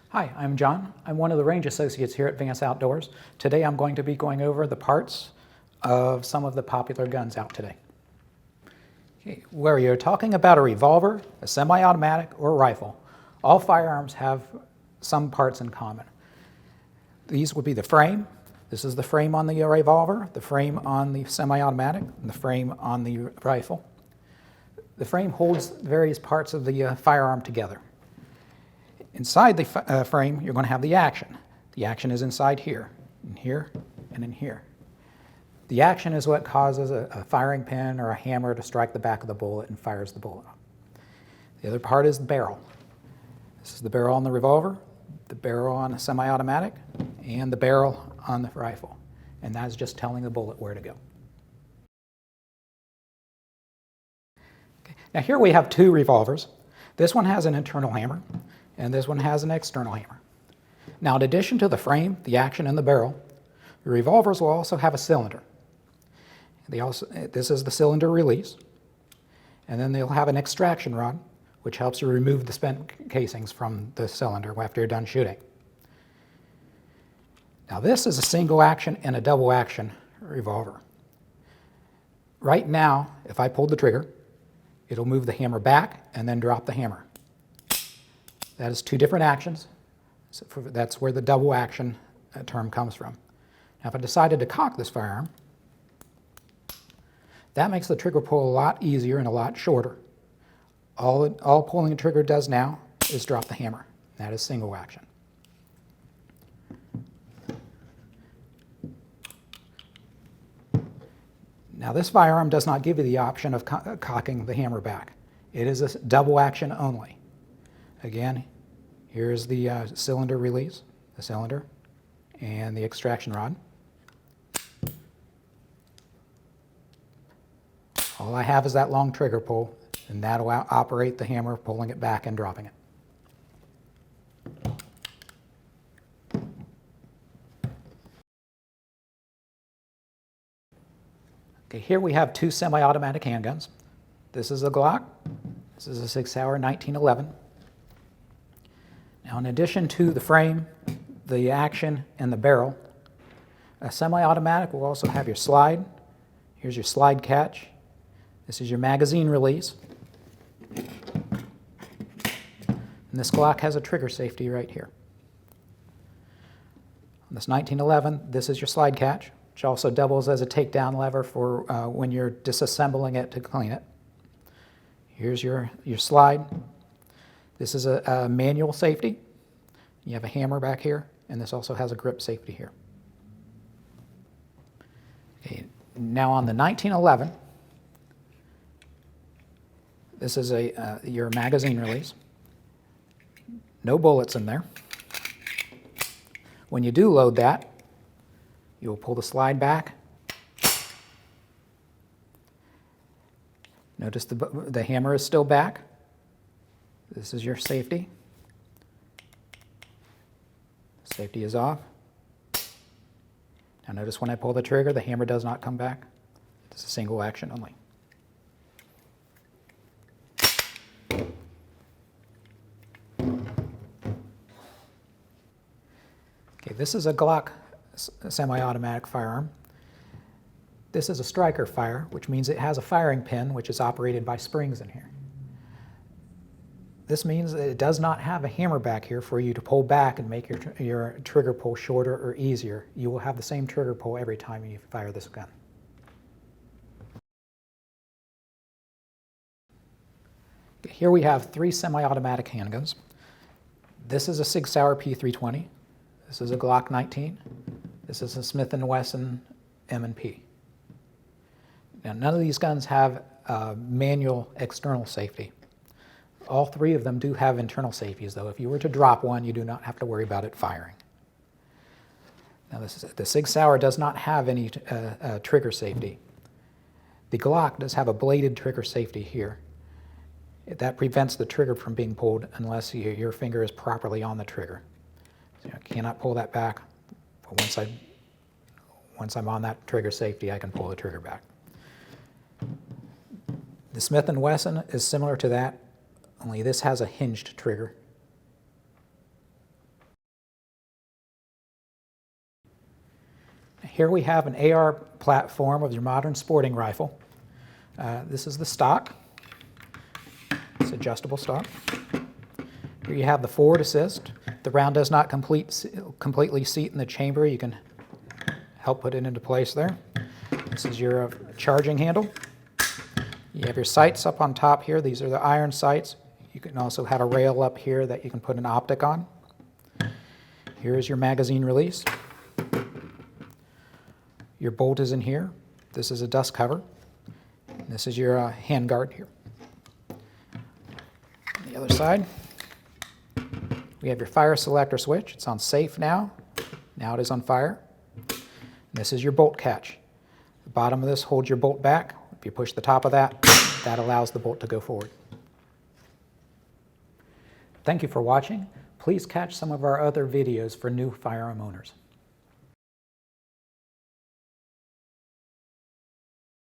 Hi, I'm John. I'm one of the range associates here at Vance Outdoors. Today I'm going to be going over the parts of some of the popular guns out today. Okay, whether you're talking about a revolver, a semi-automatic, or a rifle, all firearms have some parts in common. These would be the frame. This is the frame on the revolver, the frame on the semi-automatic, and the frame on the rifle. The frame holds various parts of the firearm together. Inside the frame, you're going to have the action. The action is inside here, and here, and in here. The action is what causes a firing pin or a hammer to strike the back of the bullet and fires the bullet off. The other part is the barrel. This is the barrel on the revolver, the barrel on a semi-automatic, and the barrel on the rifle. And that's just telling the bullet where to go. Okay. Now here we have two revolvers. This one has an internal hammer, and this one has an external hammer. Now, in addition to the frame, the action, and the barrel, the revolvers will also have a cylinder. This is the cylinder release, and then they'll have an extraction rod, which helps you remove the spent casings from the cylinder after you're done shooting. Now, this is a single action and a double action revolver. Right now, if I pulled the trigger, it'll move the hammer back and then drop the hammer. That is two different actions. So that's where the double action term comes from. Now, if I decided to cock this firearm, that makes the trigger pull a lot easier and a lot shorter. All pulling the trigger does now is drop the hammer. That is single action. Now, this firearm does not give you the option of cocking the hammer back. It is a double action only. Again, here's the cylinder release, the cylinder, and the extraction rod. All I have is that long trigger pull, and that'll operate the hammer, pulling it back and dropping it. Okay, here we have two semi-automatic handguns. This is a Glock. This is a 6 Sauer 1911. Now, in addition to the frame, the action, and the barrel, a semi-automatic will also have your slide. Here's your slide catch. This is your magazine release. And this Glock has a trigger safety right here. On this 1911, this is your slide catch, which also doubles as a takedown lever for when you're disassembling it to clean it. Here's your slide. This is a manual safety. You have a hammer back here, and this also has a grip safety here. Okay. Now on the 1911, this is your magazine release. No bullets in there. When you do load that, you will pull the slide back. Notice the hammer is still back. This is your safety. Safety is off. Now notice when I pull the trigger, the hammer does not come back. It's a single action only. Okay, this is a Glock semi-automatic firearm. This is a striker fire, which means it has a firing pin which is operated by springs in here. This means that it does not have a hammer back here for you to pull back and make your trigger pull shorter or easier. You will have the same trigger pull every time you fire this gun. Here we have three semi-automatic handguns. This is a SIG Sauer P320. This is a Glock 19. This is a Smith & Wesson M&P. Now, none of these guns have manual external safety. All three of them do have internal safeties, though. If you were to drop one, you do not have to worry about it firing. Now, the SIG Sauer does not have any trigger safety. The Glock does have a bladed trigger safety here. That prevents the trigger from being pulled unless your finger is properly on the trigger. So I cannot pull that back, but once I'm on that trigger safety, I can pull the trigger back. The Smith & Wesson is similar to that, only this has a hinged trigger. Here we have an AR platform of your modern sporting rifle. This is the stock. It's adjustable stock. Here you have the forward assist. The round does not completely seat in the chamber. You can help put it into place there. This is your charging handle. You have your sights up on top here. These are the iron sights. You can also have a rail up here that you can put an optic on. Here is your magazine release. Your bolt is in here. This is a dust cover. This is your hand guard here. On the other side, we have your fire selector switch. It's on safe now. Now it is on fire. And this is your bolt catch. The bottom of this holds your bolt back. If you push the top of that, that allows the bolt to go forward. Thank you for watching. Please catch some of our other videos for new firearm owners.